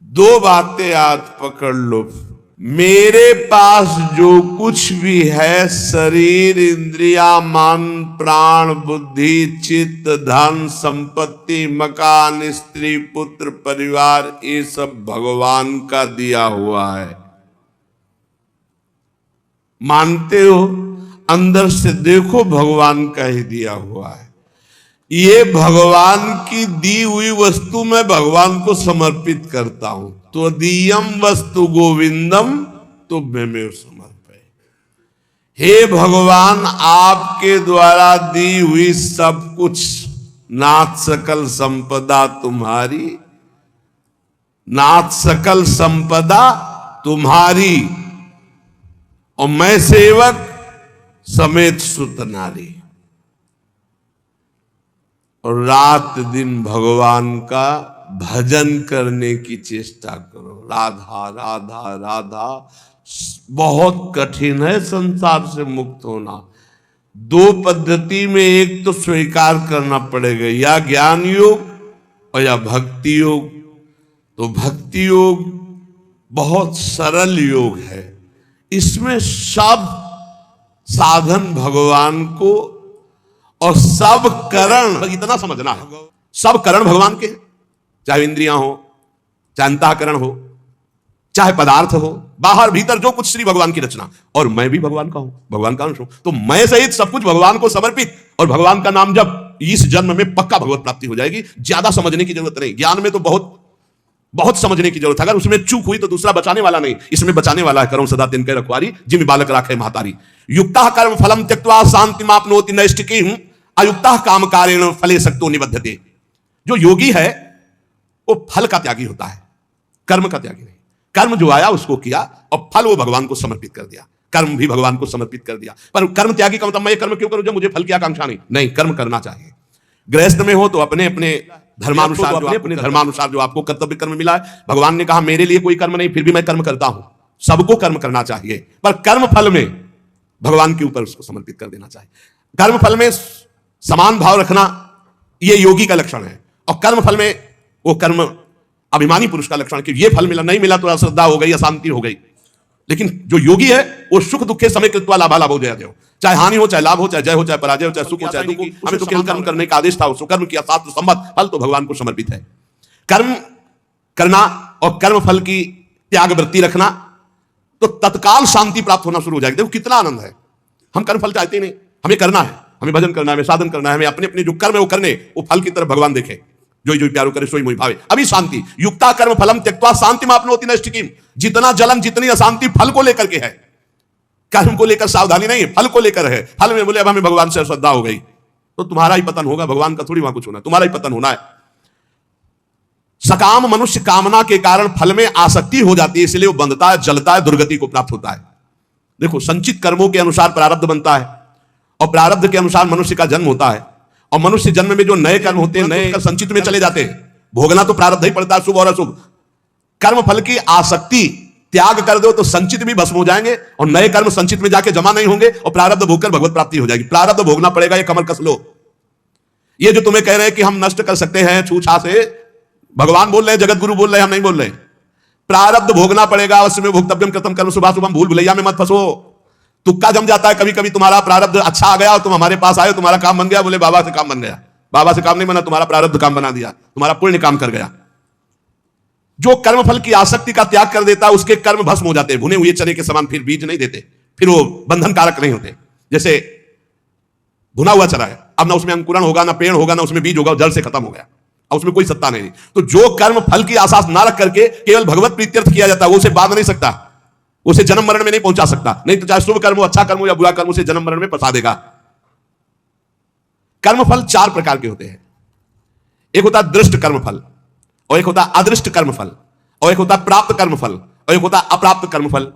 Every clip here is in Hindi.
दो बातें आज पकड़ लो। मेरे पास जो कुछ भी है, शरीर, इंद्रिया, मन, प्राण, बुद्धि, चित्त, धन, संपत्ति, मकान, स्त्री, पुत्र, परिवार, ये सब भगवान का दिया हुआ है। मानते हो? अंदर से देखो, भगवान का ही दिया हुआ है। ये भगवान की दी हुई वस्तु मैं भगवान को समर्पित करता हूं। त्वदीयम वस्तु गोविंदम तुभ्यमेव समर्पये। हे भगवान, आपके द्वारा दी हुई सब कुछ, नाथ सकल संपदा तुम्हारी, नाथ सकल संपदा तुम्हारी, और मैं सेवक समेत सुत नारी। और रात दिन भगवान का भजन करने की चेष्टा करो। राधा राधा राधा। बहुत कठिन है संसार से मुक्त होना। दो पद्धति में, एक तो स्वीकार करना पड़ेगा, या ज्ञान योग और या भक्ति योग। तो भक्ति योग बहुत सरल योग है। इसमें सब साधन भगवान को और सब करण, इतना समझना है, सब करण भगवान के, चाहे इंद्रियां हो, चाहे अंतःकरण हो, चाहे पदार्थ हो, बाहर भीतर जो कुछ श्री भगवान की रचना। और मैं भी भगवान का हूं, भगवान का अंश हूं। तो मैं सहित सब कुछ भगवान को समर्पित, और भगवान का नाम जब इस जन्म में पक्का भगवत प्राप्ति हो जाएगी। ज्यादा समझने की जरूरत नहीं। ज्ञान में तो बहुत बहुत समझने की जरूरत है। अगर उसमें चूक हुई तो दूसरा बचाने वाला नहीं, इसमें बचाने वाला है। करो सदा तिनके रखवारी, जिम बालक राखे महतारी। युक्ता कर्म फलम त्यक्त्वा शांतिमाप्नोति नैष्ठिकीं अयुक्ता काम कारेण फले सक्तो निबध्यते। जो योगी है वो फल का त्यागी होता है, कर्म का त्यागी नहीं। कर्म जो आया उसको किया, और फल वो भगवान को समर्पित कर दिया। कर्म भी भगवान को समर्पित कर दिया। पर कर्म त्यागी का मतलब मैं ये कर्म क्यों करूं जब मुझे फल की आकांक्षा नहीं। नहीं, कर्म करना चाहिए। गृहस्थ में हो तो अपने अपने धर्मानुसार जो आपको कर्तव्य कर्म मिला है। भगवान ने कहा मेरे लिए कोई कर्म नहीं, फिर भी मैं कर्म करता हूं। सबको कर्म करना चाहिए, पर कर्म फल में भगवान के ऊपर उसको समर्पित कर देना चाहिए। कर्म फल में समान भाव रखना यह योगी का लक्षण है, और कर्म फल में वो कर्म अभिमानी पुरुष का लक्षण है कि ये फल मिला, नहीं मिला तो अश्रद्धा हो गई, अशांति हो गई। लेकिन जो योगी है वो सुख दुखे समय कृत्वा लाभालाभ हो जाते हो, चाहे हानि हो, चाहे लाभ हो, चाहे जय हो, चाहे पराजय हो, चाहे सुख हो, चाहे दुख हो। हमें तो केवल कर्म करने का आदेश था, उसको कर्म किया, शास्त्र सम्मत, फल तो भगवान को समर्पित है। कर्म करना और कर्म फल की त्याग वृत्ति रखना, तो तत्काल शांति प्राप्त होना शुरू हो जाएगी। देखो कितना आनंद है। हम कर्म फल चाहते नहीं, हमें करना है, हमें भजन करना है, हमें साधन करना है, हमें अपने अपने जो कर्म है वो करने, वो फल की तरफ भगवान देखे। जो जो प्यारो करे सोई मोहि भावे। अभी शांति। युक्ता कर्म फलम त्यक्त्वा शांतिमाप्नोति नैष्ठिकीं। जितना जलन, जितनी अशांति फल को लेकर के है, कर्म को लेकर सावधानी नहीं, फल को लेकर है। फल में बोले अब हमें भगवान से श्रद्धा हो गई तो तुम्हारा ही पतन होगा, भगवान का थोड़ी वहां कुछ होना है, तुम्हारा ही पतन होना है। सकाम मनुष्य कामना के कारण फल में आसक्ति हो जाती है, इसलिए वो बंधता है, जलता है, दुर्गति को प्राप्त होता है। देखो, संचित कर्मों के अनुसार प्रारब्ध बनता है, और प्रारब्ध के अनुसार मनुष्य का जन्म होता है। और मनुष्य जन्म में जो नए कर्म होते हैं, नए संचित में चले जाते हैं। भोगना तो प्रारब्ध ही पड़ता है, शुभ और अशुभ। कर्म फल की आसक्ति त्याग कर दो तो संचित भी भस्म हो जाएंगे, और नए कर्म संचित में जाके जमा नहीं होंगे, और प्रारब्ध भोगकर भगवत प्राप्ति हो जाएगी। प्रारब्ध भोगना पड़ेगा, ये कमर कस लो। ये जो तुम्हें कह रहे हैं कि हम नष्ट कर सकते हैं छूछा से, भगवान बोल रहे हैं, जगत गुरु बोल रहे हैं, हम नहीं बोल रहे। प्रारब्ध भोगना पड़ेगा। अवश्य में भोक्तव्यम कृतम कर्म शुभाशुभम शुभम। भूल भुलैया में मत फंसो। तुक्का जम जाता है कभी कभी। तुम्हारा प्रारब्ध अच्छा आ गया और तुम हमारे पास आए, तुम्हारा काम बन गया, बोले बाबा से काम बन गया। बाबा से काम नहीं बना, तुम्हारा प्रारब्ध काम बना दिया, तुम्हारा पुण्य काम कर गया। जो कर्म फल की आसक्ति का त्याग कर देता है उसके कर्म भस्म हो जाते हैं, भुने हुए चने के समान। फिर बीज नहीं देते, फिर वो बंधन कारक नहीं होते। जैसे भुना हुआ चना है, अब ना उसमें अंकुरण होगा, ना पेड़ होगा, ना उसमें बीज होगा, जल से खत्म हो गया, और उसमें कोई सत्ता नहीं। तो जो कर्म फल की आशा ना रख करके केवल भगवत प्रीत्यर्थ किया जाता है, वो उसे बांध नहीं सकता, उसे जन्म मरण में नहीं पहुंचा सकता। नहीं तो चाहे शुभ कर्म हो, अच्छा कर्म हो या बुरा कर्म, उसे जन्म मरण में फंसा देगा। कर्मफल चार प्रकार के होते हैं। एक होता दृष्ट कर्मफल, और एक होता अदृष्ट कर्मफल, और एक होता प्राप्त कर्मफल, और एक होता अप्राप्त कर्मफल।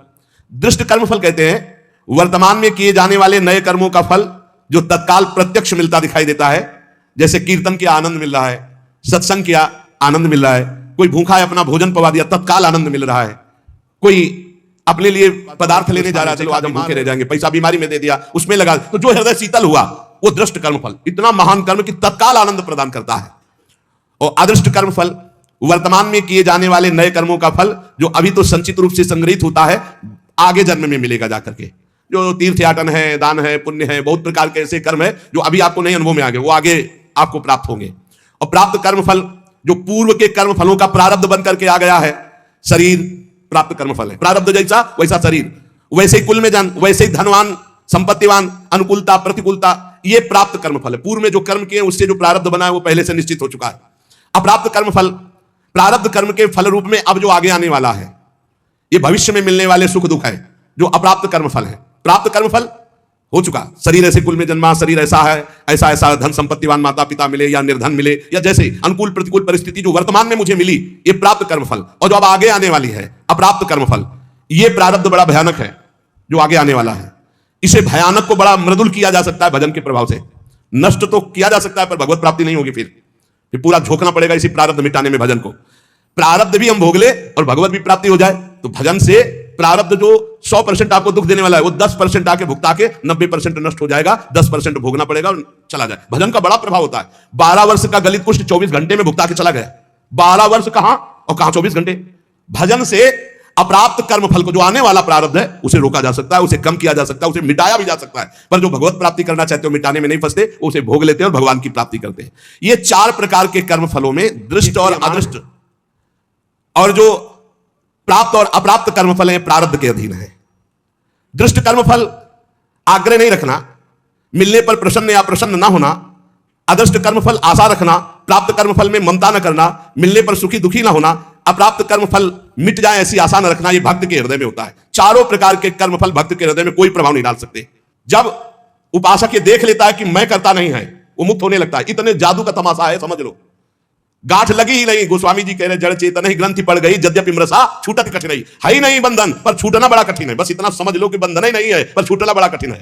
दृष्ट कर्मफल कहते हैं वर्तमान में किए जाने वाले नए कर्मों का फल जो तत्काल प्रत्यक्ष मिलता दिखाई देता है। जैसे कीर्तन किया, आनंद मिल रहा है, सत्संग किया, आनंद मिल रहा है। कोई भूखा है, अपना भोजन पवा दिया, तत्काल आनंद मिल रहा है। कोई अपने लिए पदार्थ लेने जा रहा है, चलो आज हम भूखे रह जाएंगे, पैसा बीमारी में दे दिया, उसमें लगा, तो जो हृदय शीतल हुआ वो दृष्ट कर्मफल। इतना महान कर्म कि तत्काल आनंद प्रदान करता है। और अदृष्ट कर्मफल वर्तमान में किए जाने वाले नए कर्मों का फल जो अभी तो संचित रूप से संग्रहित होता है, आगे जन्म में मिलेगा जाकर के। जो तीर्थ याटन है, दान है, पुण्य है, बहुत प्रकार के ऐसे कर्म है जो अभी आपको नहीं अनुभव में आ गए, वो आगे आपको प्राप्त होंगे। और प्राप्त कर्म फल जो पूर्व के कर्म फलों का प्रारब्ध बन करके आ गया है, शरीर प्राप्त कर्म फल है। प्रारब्ध जैसा वैसा शरीर, वैसे ही कुल में जन्म, वैसे ही धनवान, संपत्तिवान, अनुकूलता, प्रतिकूलता, ये प्राप्त कर्म फल है। पूर्व में जो कर्म किए उससे जो प्रारब्ध बना है वो पहले से निश्चित हो चुका है। अप्राप्त कर्म फल, प्रारब्ध कर्म के फल रूप में अब जो आगे आने वाला है, ये भविष्य में मिलने वाले सुख दुख है, जो अप्राप्त कर्म फल है। प्राप्त कर्म फल हो चुका, शरीर ऐसे कुल में जन्मा, शरीर ऐसा है, ऐसा ऐसा धन संपत्तिवान माता पिता मिले या निर्धन मिले, या जैसे अनुकूल प्रतिकूल परिस्थिति जो वर्तमान में मुझे मिली, ये प्राप्त कर्म फल। और जो अब आगे आने वाली है अप्राप्त कर्म फल, ये प्रारब्ध बड़ा भयानक है जो आगे आने वाला है। इसे भयानक को बड़ा मृदुल किया जा सकता है भजन के प्रभाव से, नष्ट तो किया जा सकता है पर भगवत प्राप्ति नहीं होगी। फिर पूरा झोंकना पड़ेगा इसी प्रारब्ध मिटाने में भजन को। प्रारब्ध भी हम भोग ले और भगवत भी प्राप्ति हो जाए, तो भजन से प्रारब्ध जो 100% आपको दुख देने वाला है वो 10% आके भुगता के 90% नष्ट हो जाएगा, 10% भोगना पड़ेगा और चला जाए। भजन का बड़ा प्रभाव होता है। 12 वर्ष का गलित कुष्ठ 24 घंटे में भुगता के चला गया। 12 वर्ष कहां और कहां 24 घंटे। भजन से अप्राप्त कर्म फल को, जो आने वाला प्रारब्ध है, उसे रोका जा सकता है, उसे कम किया जा सकता है, उसे मिटाया भी जा सकता है। पर जो भगवत प्राप्ति करना चाहते हो मिटाने में नहीं फंसते, उसे भोग लेते हैं और भगवान की प्राप्ति करते हैं। ये 4 प्रकार के कर्म फलों में दृष्ट और अदृष्ट और जो प्राप्त और अप्राप्त कर्म फल हैं प्रारब्ध के अधीन है। दृष्ट कर्म फल आग्रह नहीं रखना, मिलने पर प्रसन्न या प्रसन्न ना होना। अदृष्ट कर्म फल आशा रखना। प्राप्त कर्म फल में ममता न करना, मिलने पर सुखी दुखी ना होना। अप्राप्त कर्म फल मिट जाए ऐसी आशा न रखना। ये भक्त के हृदय में होता है। चारों प्रकार के कर्म फल भक्त के हृदय में कोई प्रभाव नहीं डाल सकते। जब उपासक ये देख लेता है कि मैं करता नहीं है, वो मुक्त होने लगता है। इतने जादू का तमाशा है, समझ लो। गांठ लगी ही नहीं। गोस्वामी जी कह रहे जड़ चेतन ही ग्रंथि पड़ गई, यद्यपि मृषा छूटत कठिन है ही नहीं बंधन, पर छूटना बड़ा कठिन है। बस इतना समझ लो कि बंधन ही नहीं है पर छूटना बड़ा कठिन है।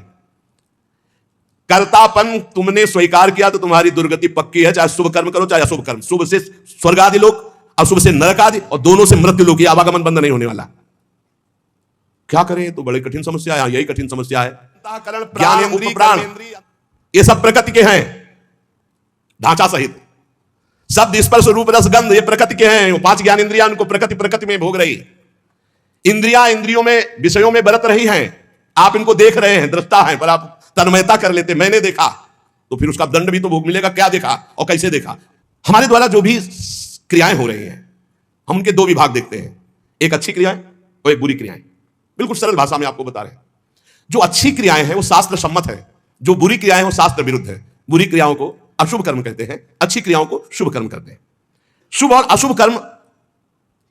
कर्तापन तुमने स्वीकार किया तो तुम्हारी दुर्गति पक्की है। चाहे शुभ कर्म करो चाहे अशुभ कर्म, शुभ से स्वर्ग आदि लोक, अशुभ से नरक आदि, और दोनों से मृत्यु लोक। आवागमन बंद नहीं होने वाला। क्या करें, तो बड़ी कठिन समस्या है। यही कठिन समस्या है। ज्ञान प्राण ये सब प्रकृति के हैं, ढांचा सहित। शब्द स्पर्श रूप रस गंध ये प्रकृति के हैं। 5 ज्ञान इंद्रियां उनको प्रकृति में भोग रही। इंद्रियां इंद्रियों में विषयों में बरत रही हैं। आप इनको देख रहे हैं, दृष्टा हैं, पर आप तन्मयता कर लेते, मैंने देखा, तो फिर उसका दंड भी तो भोग मिलेगा। क्या देखा और कैसे देखा। हमारे द्वारा जो भी क्रियाएं हो रही हैं, हम उनके 2 विभाग देखते हैं, एक अच्छी क्रियाएं और एक बुरी क्रियाएं। बिल्कुल सरल भाषा में आपको बता रहे हैं। जो अच्छी क्रियाएं हैं वो शास्त्र सम्मत है, जो बुरी क्रियाएं वो शास्त्र विरुद्ध है। बुरी क्रियाओं को अशुभ कर्म कहते हैं, अच्छी क्रियाओं को शुभ कर्म कहते हैं। शुभ और अशुभ कर्म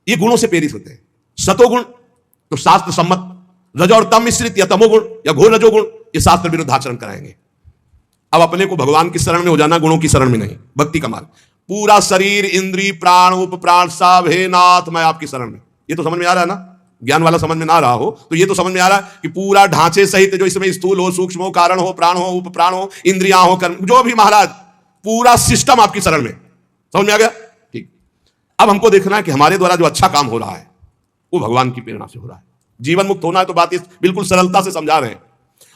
ये गुणों से प्रेरित होते हैं। सतोगुण तो शास्त्र सम्मत, रज और तम मिश्रित या तमोगुण या घोर रजोगुण ये शास्त्र विरुद्ध आचरण कराएंगे। अब अपने को भगवान की शरण में हो जाना, गुणों की शरण में नहीं। भक्ति का मार्ग, पूरा शरीर इंद्री प्राण उप प्राण सब, हे नाथ मैं आपकी शरण में। ये तो समझ में आ रहा है ना। ज्ञान वाला समझ में ना रहा हो तो ये तो समझ में आ रहा है कि पूरा ढांचे सहित, जो इसमें स्थूल हो, सूक्ष्म हो, कारण हो, प्राण हो, उप प्राण हो, इंद्रियां हो, कर्म, जो भी महाराज पूरा सिस्टम आपकी शरण में। समझ में आ गया। ठीक। अब हमको देखना है कि हमारे द्वारा जो अच्छा काम हो रहा है वो भगवान की प्रेरणा से हो रहा है। जीवन मुक्त होना है तो बात इस बिल्कुल सरलता से समझा रहे हैं।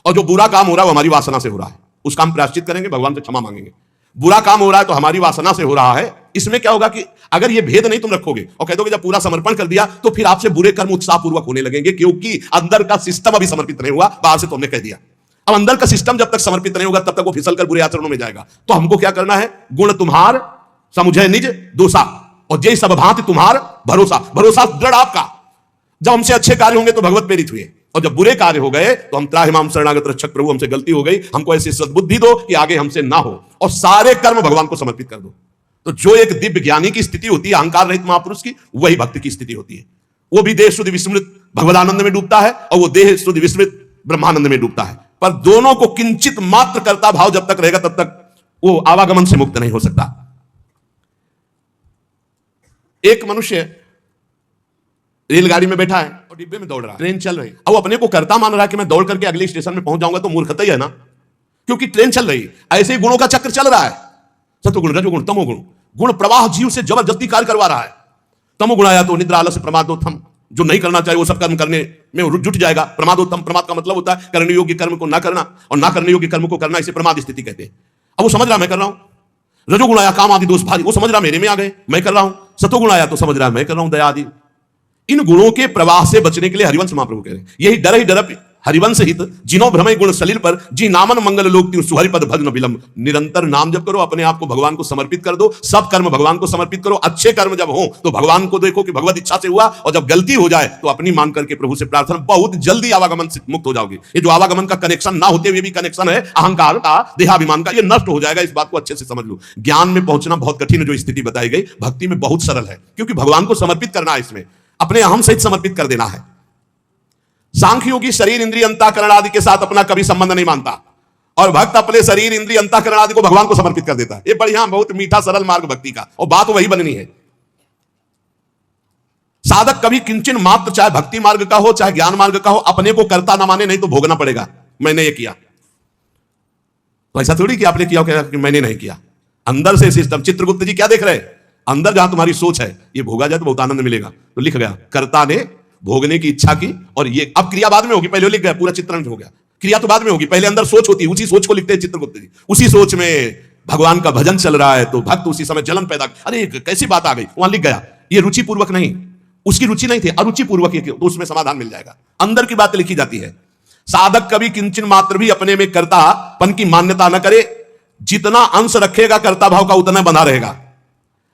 और जो बुरा काम हो रहा है वो हमारी वासना से हो रहा है, उसका हम प्रायश्चित करेंगे, भगवान से क्षमा मांगेंगे। बुरा काम हो रहा है तो हमारी वासना से हो रहा है। इसमें क्या होगा कि अगर ये भेद नहीं तुम रखोगे और कह दोगे जब पूरा समर्पण कर दिया तो फिर आपसे बुरे कर्म उत्साहपूर्वक होने लगेंगे, क्योंकि अंदर का सिस्टम अभी समर्पित नहीं हुआ, बाहर से तुमने कह दिया। अब अंदर का सिस्टम जब तक समर्पित नहीं होगा तब तक वो फिसल कर बुरे आचरणों में जाएगा। तो हमको क्या करना है, गुण तुम्हार समुझे निज दोषा और जय सब भांति तुम्हार भरोसा। भरोसा दृढ़ आपका। जब हमसे अच्छे कार्य होंगे तो भगवत प्रेरित हुए, और जब बुरे कार्य हो गए तो हम त्राहिमाम शरणागत रक्षक प्रभु हमसे गलती हो गई, हमको ऐसी सद्बुद्धि दो कि आगे हमसे ना हो, और सारे कर्म भगवान को समर्पित कर दो। तो जो एक दिव्य ज्ञानी की स्थिति होती है, अहंकार रहित महापुरुष की, वही भक्ति की स्थिति होती है। वो भी देह शुद्ध विस्मृत भगवदानंद में डूबता है और वो देह शुद्ध विस्मृत ब्रह्मानंद में डूबता है। पर दोनों को किंचित मात्र करता भाव जब तक रहेगा तब तक वो आवागमन से मुक्त नहीं हो सकता। एक मनुष्य रेलगाड़ी में बैठा है और डिब्बे में दौड़ रहा है, ट्रेन चल रही है। अब अपने को कर्ता मान रहा है कि मैं दौड़ करके अगले स्टेशन में पहुंच जाऊंगा, तो मूर्खता ही है ना, क्योंकि ट्रेन चल रही है। ऐसे ही गुणों का चक्र चल रहा है, सत्वगुण रजोगुण तमोगुण। गुण प्रवाह जीव से जबरदस्ती कार्य करवा रहा है। तमोगुण आया तो निद्रा आलस्य प्रमादोत्थम, जो नहीं करना चाहिए वो सब कर्म करने में जुट जाएगा। प्रमादोत्तम, प्रमाद का मतलब होता है करने योग्य कर्म को ना करना और ना करने योग्य कर्म को करना, इसे प्रमाद स्थिति कहते हैं। अब वो समझ रहा मैं कर रहा हूं। रजोगुण आया काम आदि दोष भारी, वो समझ रहा मेरे में आ गए, मैं कर रहा हूं। सतोगुण आया तो समझ रहा है मैं कर रहा हूं दया आदि। इन गुणों के प्रवाह से बचने के लिए हरिवंश महाप्रभु कह रहे हैं, यही डर ही डर हरिवंश हित जिनो भ्रमय गुण सलील पर जी नामन मंगल लोक तीन सुहरि पद भज न विलंब। निरंतर नाम जप करो, अपने आप को भगवान को समर्पित कर दो, सब कर्म भगवान को समर्पित करो। अच्छे कर्म जब हो तो भगवान को देखो कि भगवत इच्छा से हुआ, और जब गलती हो जाए तो अपनी मान करके प्रभु से प्रार्थना, बहुत जल्दी आवागमन से मुक्त हो जाओगे। ये जो आवागमन का कनेक्शन ना होते हुए भी कनेक्शन है अहंकार का, देहाभिमान का, ये नष्ट हो जाएगा। इस बात को अच्छे से समझ लो। ज्ञान में पहुंचना बहुत कठिन है, जो स्थिति बताई गई, भक्ति में बहुत सरल है, क्योंकि भगवान को समर्पित करना है, इसमें अपने अहम सहित समर्पित कर देना है। सांख्य योगी शरीर इंद्रिय अंतःकरण आदि के साथ अपना कभी संबंध नहीं मानता, और भक्त अपने शरीर इंद्रिय अंतःकरण आदि को भगवान को समर्पित कर देता है। ये बढ़िया, बहुत मीठा सरल मार्ग भक्ति का, और बात वही बननी है। साधक कभी किंचन मात्र, चाहे भक्ति मार्ग का हो चाहे ज्ञान मार्ग का हो, अपने को कर्ता ना माने, नहीं तो भोगना पड़ेगा। मैंने ये किया तो ऐसा थोड़ी कि आपने किया कि मैंने नहीं किया। अंदर से सिस्टम, चित्रगुप्त जी क्या देख रहे हैं, अंदर जहां तुम्हारी सोच है ये भोगा जाए तो बहुत आनंद मिलेगा। तो लिख गया कर्ता ने भोगने की इच्छा की, और ये अब क्रिया बाद में होगी, पहले लिख गया, पूरा चित्रण हो गया, क्रिया तो बाद में होगी, पहले अंदर सोच होती है, उसी सोच को लिखते हैं चित्रगुप्त जी। उसी सोच में भगवान का भजन चल रहा है तो भक्त उसी समय जलन पैदा, अरे कैसी बात आ गई, वहां लिख गया। ये रुचि पूर्वक नहीं, उसकी रुचि नहीं थी, अरुचि पूर्वक, तो उसमें समाधान मिल जाएगा। अंदर की बात लिखी जाती है। साधक कभी किंचन मात्र भी अपने में कर्तापन की मान्यता न करे, जितना अंश रखेगा कर्ता भाव का उतना बना रहेगा।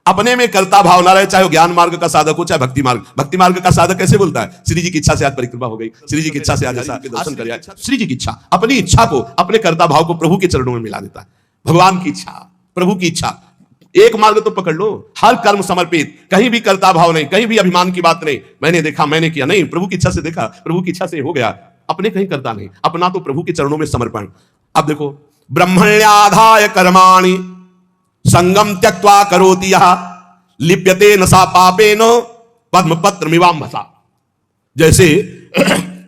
अपने में कर्ता भाव ना रहे, चाहे वो ज्ञान मार्ग का साधक हो चाहे भक्ति मार्ग। भक्ति मार्ग का साधक कैसे बोलता है, श्री जी की इच्छा से आज परिक्रमा हो गई, श्री जी की इच्छा से आज ऐसा दर्शन कर, श्री जी की इच्छा, अपनी इच्छा को, अपने कर्ता भाव को प्रभु के चरणों में मिला देता है। भगवान की इच्छा, प्रभु की इच्छा, एक मार्ग तो पकड़ लो, हर कर्म समर्पित, कहीं भी कर्ता भाव नहीं, कहीं भी अभिमान की बात नहीं, मैंने देखा मैंने किया नहीं, प्रभु की इच्छा से देखा, प्रभु की इच्छा से हो गया, अपने कहीं करता नहीं, अपना तो प्रभु के चरणों में समर्पण। अब देखो, ब्रह्मण्याधाय कर्माणि संगम त्यक्त्वा करोति यः लिप्यते न सा पापेन पद्मपत्र मिवाम्भसा। जैसे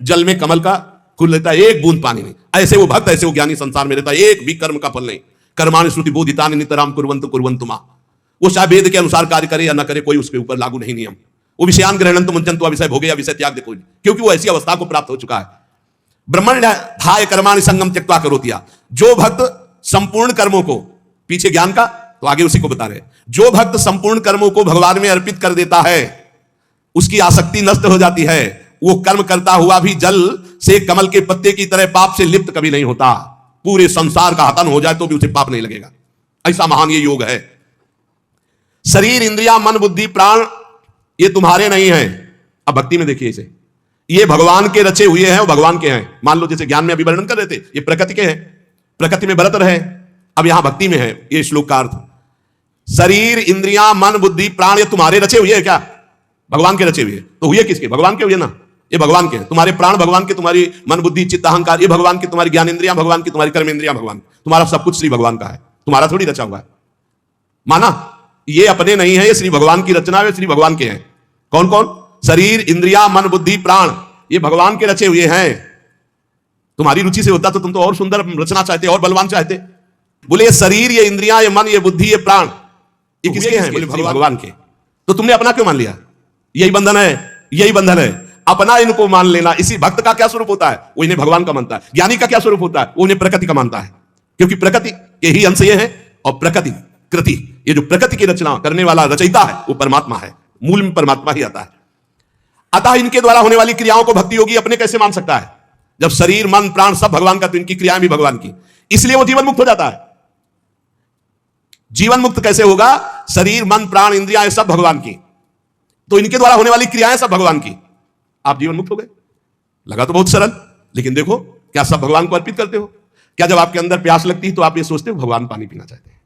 जल में कमल का फूल लेता है, एक बूंद पानी नहीं, ऐसे वो भक्त, ऐसे वो ज्ञानी संसार में रहता है, एक भी कर्म का फल नहीं। कर्माणि श्रुति बोधितानि नितराम कुर्वन्तु कुर्वन्तु मा। वो चाहे वेद के अनुसार कार्य करे या ना करे, कोई उसके ऊपर लागू नहीं नियम। वो विषयान ग्रहणंतु मुंचन्तु विषय भोगे या विषय त्याग दे कोई, क्योंकि वो ऐसी अवस्था को प्राप्त हो चुका है। ब्रह्मण्याधाय कर्माणि संगम त्यक्त्वा करोति यः। जो भक्त संपूर्ण कर्मों को, पीछे ज्ञान का तो आगे उसी को बता रहे, जो भक्त संपूर्ण कर्मों को भगवान में अर्पित कर देता है, उसकी आसक्ति नष्ट हो जाती है। वो कर्म करता हुआ भी जल से कमल के पत्ते की तरह पाप से लिप्त कभी नहीं होता। पूरे संसार का हतन हो जाए तो भी उसे पाप नहीं लगेगा। ऐसा महान ये योग है। शरीर इंद्रिया मन बुद्धि प्राण ये तुम्हारे नहीं है। अब भक्ति में देखिए इसे, ये भगवान के रचे हुए हैं और भगवान के हैं। मान लो जैसे ज्ञान में अभी वर्णन कर रहे थे, ये प्रकृति के हैं, प्रकृति में बरत रहे। अब यहां भक्ति में है ये श्लोक का अर्थ, शरीर इंद्रियां मन बुद्धि प्राण ये तुम्हारे रचे हुए हैं क्या? भगवान के रचे हुए। तो हुए किसके? भगवान के हुए ना, ये भगवान के। तुम्हारे प्राण भगवान के, तुम्हारी मन बुद्धि चित्त अहंकार ये भगवान के, तुम्हारी ज्ञान इंद्रियां भगवान की, तुम्हारी कर्म इंद्रियां भगवान, तुम्हारा सब कुछ श्री भगवान का है, तुम्हारा थोड़ी रचा हुआ है। माना ये अपने नहीं है, ये श्री भगवान की रचना है, श्री भगवान के हैं। कौन कौन? शरीर इंद्रियां मन बुद्धि प्राण ये भगवान के रचे हुए हैं। तुम्हारी रुचि से होता तो तुम तो और सुंदर रचना चाहते, और बलवान चाहते। बोले ये शरीर ये इंद्रियां ये मन ये बुद्धि ये प्राण ये किसके हैं? बोले भगवान के। तो तुमने अपना क्यों मान लिया? यही बंधन है, यही बंधन है, अपना इनको मान लेना। इसी भक्त का क्या स्वरूप होता है? वो इन्हें भगवान का मानता है। ज्ञानी का क्या स्वरूप होता है? वो इन्हें प्रकृति का मानता है, क्योंकि प्रकृति के ही अंश ये है, और प्रकृति कृति ये जो प्रकृति की रचना करने वाला रचयिता है वो परमात्मा है, मूल में परमात्मा ही आता है। अतः इनके द्वारा होने वाली क्रियाओं को भक्ति योगी अपने कैसे मान सकता है? जब शरीर मन प्राण सब भगवान का, तो इनकी क्रियाएं भी भगवान की, इसलिए वो जीवन मुक्त हो जाता है। जीवन मुक्त कैसे होगा? शरीर मन प्राण इंद्रियां ये सब भगवान की, तो इनके द्वारा होने वाली क्रियाएं सब भगवान की, आप जीवन मुक्त हो गए। लगा तो बहुत सरल, लेकिन देखो क्या सब भगवान को अर्पित करते हो? क्या जब आपके अंदर प्यास लगती है तो आप ये सोचते हो भगवान पानी पीना चाहते हैं?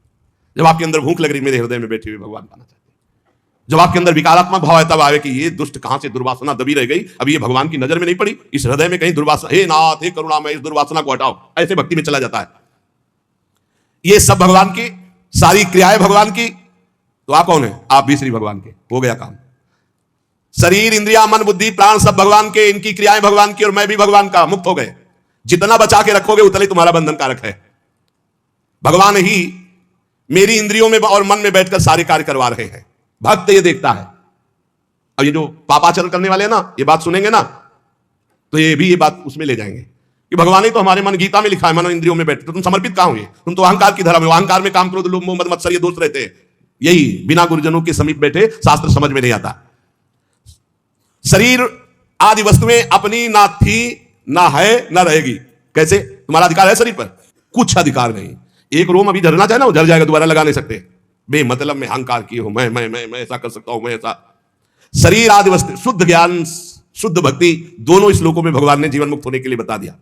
जब आपके अंदर भूख लग रही, मेरे हृदय में बैठे हुए भगवान पाना चाहते हैं। जब आपके अंदर विकारात्मक भाव है तब आवे कि ये दुष्ट कहां से दुर्वासना दबी रह गई, अब ये भगवान की नजर में नहीं पड़ी, इस हृदय में कहीं दुर्वासना, हे नाथ हे करुणामय इस दुर्वासना को हटाओ, ऐसे भक्ति में चला जाता है। ये सब भगवान की, सारी क्रियाएं भगवान की, तो आप कौन है? आप भी श्री भगवान के। हो गया काम। शरीर इंद्रिया मन बुद्धि प्राण सब भगवान के, इनकी क्रियाएं भगवान की, और मैं भी भगवान का, मुक्त हो गए। जितना बचा के रखोगे उतना ही तुम्हारा बंधन कारक है। भगवान ही मेरी इंद्रियों में और मन में बैठकर सारे कार्य करवा रहे हैं। भक्त ये देखता है। अब ये जो पापाचरण करने वाले हैं ना, ये बात सुनेंगे ना तो ये बात उसमें ले जाएंगे कि भगवान ही तो हमारे मन, गीता में लिखा है मन इंद्रियों में बैठे, तो तुम समर्पित कहां हुए? तुम तो अहंकार की धर्म में, अहंकार में काम करो तो लोभ मोह मद मत्सर ये दोष रहते हैं, यही बिना गुरुजनों के समीप बैठे शास्त्र समझ में नहीं आता। शरीर आदि वस्तुएं अपनी ना थी, ना है, ना रहेगी। कैसे? तुम्हारा अधिकार है शरीर पर? कुछ अधिकार नहीं। एक रोम अभी झरना चाहे ना, वो झर जाएगा, दोबारा लगा नहीं सकते। बेमतलब में अहंकार किए हो, मैं ऐसा कर सकता हूं, मैं ऐसा। शरीर आदि वस्तु, शुद्ध ज्ञान, शुद्ध भक्ति, दोनों श्लोकों में भगवान ने जीवन मुक्त होने के लिए बता दिया।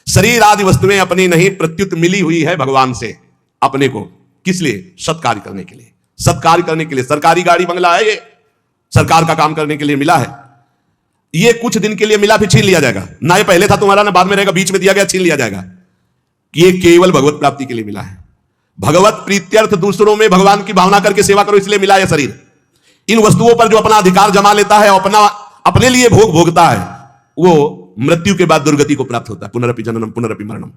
शरीर आदि वस्तुएं अपनी नहीं, प्रत्युत मिली हुई है भगवान से अपने को। किस लिए? सत्कार्य करने के लिए। सत्कार्य करने के लिए। सरकारी गाड़ी बंगला है, ये सरकार का काम करने के लिए मिला है। ये कुछ दिन के लिए मिला, फिर छीन लिया जाएगा। ना ये पहले था तुम्हारा, ना बाद में रहेगा, बीच में दिया गया, छीन लिया जाएगा। ये केवल भगवत प्राप्ति के लिए मिला है। भगवत प्रीत्यर्थ, दूसरों में भगवान की भावना करके सेवा करो, इसलिए मिला है शरीर। इन वस्तुओं पर जो अपना अधिकार जमा लेता है, अपने लिए भोग भोगता है, वो मृत्यु के बाद दुर्गति को प्राप्त होता है। पुनरपि जननम पुनरपि मरणम।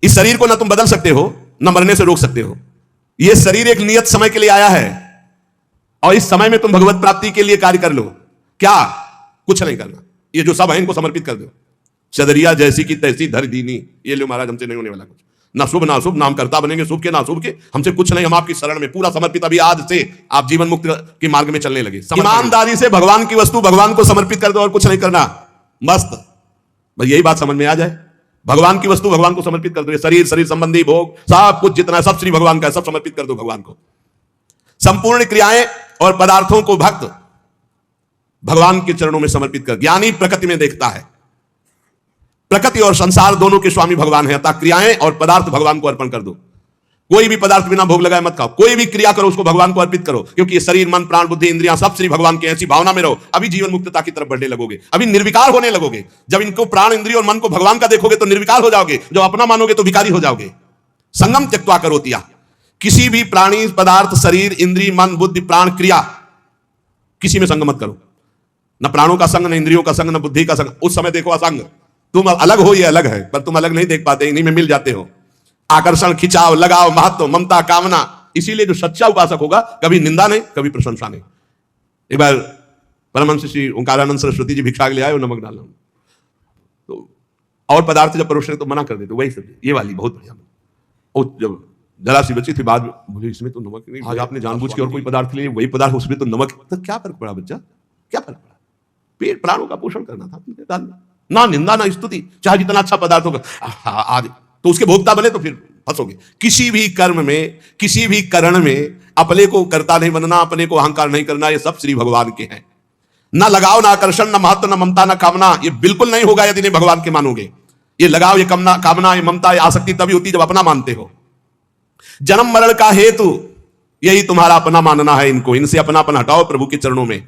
इस शरीर को ना तुम बदल सकते हो, ना मरने से रोक सकते हो। यह शरीर एक नियत समय के लिए आया है, और इस समय में तुम भगवत प्राप्ति के लिए कार्य कर लो। क्या? कुछ नहीं करना। ये जो सब है इनको समर्पित कर दो। चदरिया जैसी की तैसी धर दीनी। ये लो महाराज, हमसे नहीं होने वाला कुछ। ना शुभ ना अशुभ, नाम करता बनेंगे शुभ के ना अशुभ के, हमसे कुछ नहीं, हम आपकी शरण में पूरा समर्पित। अभी आज से आप जीवन मुक्त के मार्ग में चलने लगे। ईमानदारी से भगवान की वस्तु भगवान को समर्पित कर दो, और कुछ नहीं करना। मस्त। बस यही बात समझ में आ जाए। भगवान की वस्तु भगवान को समर्पित कर दो। शरीर, शरीर संबंधी भोग, सब कुछ जितना, सब श्री भगवान का है, सब समर्पित कर दो भगवान को। संपूर्ण क्रियाएं और पदार्थों को भक्त भगवान के चरणों में समर्पित कर। ज्ञानी प्रकृति में देखता है, प्रकृति और संसार दोनों के स्वामी भगवान है, अतः क्रियाएं और पदार्थ भगवान को अर्पण कर दो। कोई भी पदार्थ बिना भोग लगाए मत खाओ। कोई भी क्रिया करो, उसको भगवान को अर्पित करो, क्योंकि ये शरीर, मन, प्राण, बुद्धि, इंद्रियां सब श्री भगवान के। ऐसी भावना में रहो, अभी जीवन मुक्तता की तरफ बढ़ने लगोगे, अभी निर्विकार होने लगोगे। जब इनको प्राण, इंद्रिय और मन को भगवान का देखोगे तो निर्विकार हो जाओगे। जब अपना मानोगे तो विकारी हो जाओगे। संगम त्यक्त्वा करोतिया। किसी भी प्राणी, पदार्थ, शरीर, इंद्रिय, मन, बुद्धि, प्राण, क्रिया, किसी में संग मत करो। न प्राणों का संग, न इंद्रियों का संग, न बुद्धि का संग। उस समय देखो असंग। तुम अलग हो, ये अलग है, पर तुम अलग नहीं देख पाते, इन्हीं में मिल जाते हो। आकर्षण, खिंचाव, लगाव, महत्व, ममता, कामना। इसीलिए जो सच्चा उपासक होगा, कभी निंदा नहीं, कभी प्रशंसा नहीं। एक बार परमहंस श्री ओंकारानंद सरस्वती जी भिक्षा के लिए आए, नमक डालना तो, और पदार्थ जब परोसने तो मना कर देते, वही सब्जी ये वाली बहुत बढ़िया। और जब जरा सी बची थी, बाद में बोले इसमें तो नमक नहीं, आज आपने जानबूझ के और कोई पदार्थ लिए, वही पदार्थ, उसमें तो नमक। तो क्या फर्क पड़ा बच्चा, क्या फर्क पड़ा? पेट, प्राणों का पोषण करना था। ना निंदा ना स्तुति, चाहे जितना अच्छा पदार्थ होगा। आज तो उसके भोक्ता बने तो फिर फंसोगे। किसी भी कर्म में, किसी भी करण में अपने को कर्ता नहीं बनना, अपने को अहंकार नहीं करना। ये सब श्री भगवान के हैं। ना लगाव, ना आकर्षण, ना महत्व, ना ममता, ना कामना। ये बिल्कुल नहीं होगा यदि इन्हें भगवान के मानोगे। ये लगाव, ये कामना, ये ममता, ये आसक्ति तभी होती जब अपना मानते हो। जन्म मरण का हेतु यही तुम्हारा अपना मानना है। इनको, इनसे अपनापन हटाओ प्रभु के चरणों में।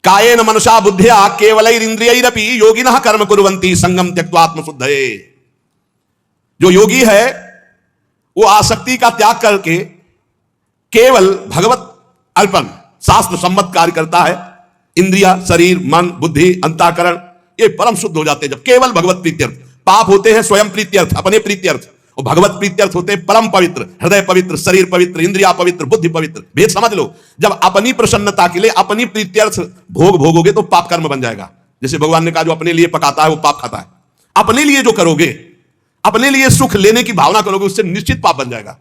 कायेन मनसा बुद्धिया केवलैरिंद्रियैरपि योगिनः कर्म कुर्वन्ति संगम त्यक्त्वा आत्मशुद्धये। जो योगी है वो आसक्ति का त्याग करके केवल भगवत अर्पण, शास्त्र सम्मत कार्य करता है। इंद्रिया, शरीर, मन, बुद्धि, अंतःकरण ये परम शुद्ध हो जाते हैं जब केवल भगवत प्रीत्यर्थ। पाप होते हैं स्वयं प्रीत्यर्थ, अपने प्रीत्यर्थ, और भगवत प्रीत्यर्थ होते हैं परम पवित्र, हृदय पवित्र, शरीर पवित्र, इंद्रिया पवित्र, बुद्धि पवित्र। भेद समझ लो। जब अपनी प्रसन्नता के लिए अपनी प्रीत्यर्थ भोग भोगोगे तो पाप कर्म बन जाएगा। जैसे भगवान ने कहा, जो अपने लिए पकाता है वो पाप खाता है। अपने लिए जो करोगे, अपने लिए सुख लेने की भावना करोगे, उससे निश्चित पाप बन जाएगा।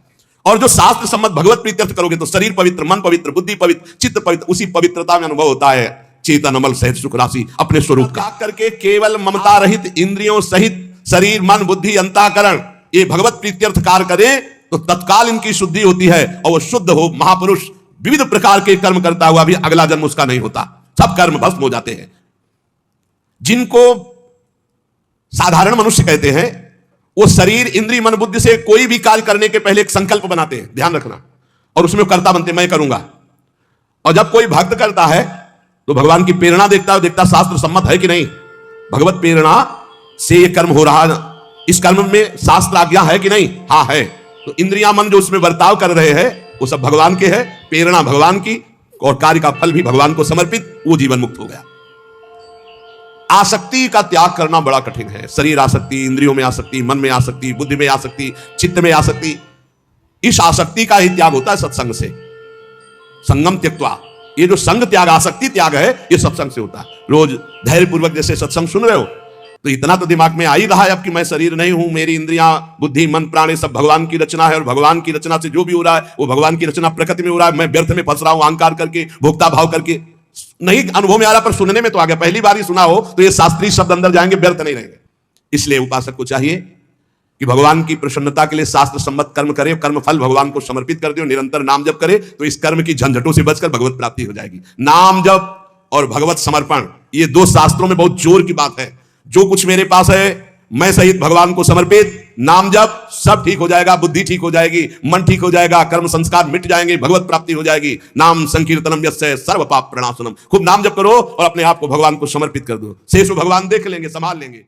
और जो शास्त्र सम्मत भगवत प्रीत्यर्थ करोगे तो शरीर पवित्र, मन पवित्र, बुद्धि पवित्र, चित्त पवित्र। उसी पवित्रता में अनुभव होता है चेतन अमल सहित सुख राशि अपने स्वरूप का। करके केवल ममता रहित इंद्रियों सहित शरीर, मन, बुद्धि, अंतःकरण ये भगवत प्रीत्यर्थ कार्य करें तो तत्काल इनकी शुद्धि होती है, और वो शुद्ध हो महापुरुष विविध प्रकार के कर्म करता हुआ भी अगला जन्म उसका नहीं होता। सब कर्म भस्म हो जाते हैं। जिनको साधारण मनुष्य कहते हैं, वो शरीर, इंद्रिय, मन, बुद्धि से कोई भी कार्य करने के पहले एक संकल्प बनाते हैं, ध्यान रखना, और उसमें कर्ता बनते, मैं करूंगा। और जब कोई भक्त करता है तो भगवान की प्रेरणा देखता है, देखता शास्त्र सम्मत है कि नहीं, भगवत प्रेरणा से ये कर्म हो रहा है, इस कर्म में शास्त्र आज्ञा है कि नहीं, हाँ है। तो इंद्रियां, मन जो उसमें बर्ताव कर रहे हैं वो सब भगवान के हैं, प्रेरणा भगवान की, और कार्य का फल भी भगवान को समर्पित, वो जीवन मुक्त हो गया। आसक्ति का त्याग करना बड़ा कठिन है। शरीर आसक्ति, इंद्रियों में आसक्ति, मन में आसक्ति, बुद्धि में आसक्ति, चित्त में आसक्ति। इस आसक्ति का ही त्याग होता है सत्संग से। संगम त्यक्त्वा, ये जो संग त्याग, आसक्ति त्याग है, ये सत्संग से होता है। रोज धैर्यपूर्वक जैसे सत्संग सुन रहे हो, तो इतना तो दिमाग में आ ही रहा है अब कि मैं शरीर नहीं हूं, मेरी इंद्रियां, बुद्धि, मन, प्राण ये सब भगवान की रचना है, और भगवान की रचना से जो भी हो रहा है वो भगवान की रचना प्रकृति में हो रहा है। मैं व्यर्थ में फंस रहा हूं अहंकार करके, भोक्ता भाव करके। नहीं अनुभव में आ रहा पर सुनने में तो आ गया। पहली बार ही सुना हो तो ये शास्त्रीय शब्द अंदर जाएंगे, व्यर्थ नहीं रहेंगे। इसलिए उपासक को चाहिए कि भगवान की प्रसन्नता के लिए शास्त्र सम्मत कर्म करे, कर्म फल भगवान को समर्पित कर दे, निरंतर नाम जप करे, तो इस कर्म की झंझटों से बचकर भगवत प्राप्ति हो जाएगी। नाम जप और भगवत समर्पण, ये दो शास्त्रों में बहुत जोर की बात है। जो कुछ मेरे पास है मैं सहित भगवान को समर्पित, नाम जप, सब ठीक हो जाएगा, बुद्धि ठीक हो जाएगी, मन ठीक हो जाएगा, कर्म संस्कार मिट जाएंगे, भगवत प्राप्ति हो जाएगी। नाम संकीर्तनम यस्य सर्व पाप प्रणाशनम। खूब नाम जप करो और अपने आप को भगवान को समर्पित कर दो। शेष भगवान देख लेंगे, संभाल लेंगे।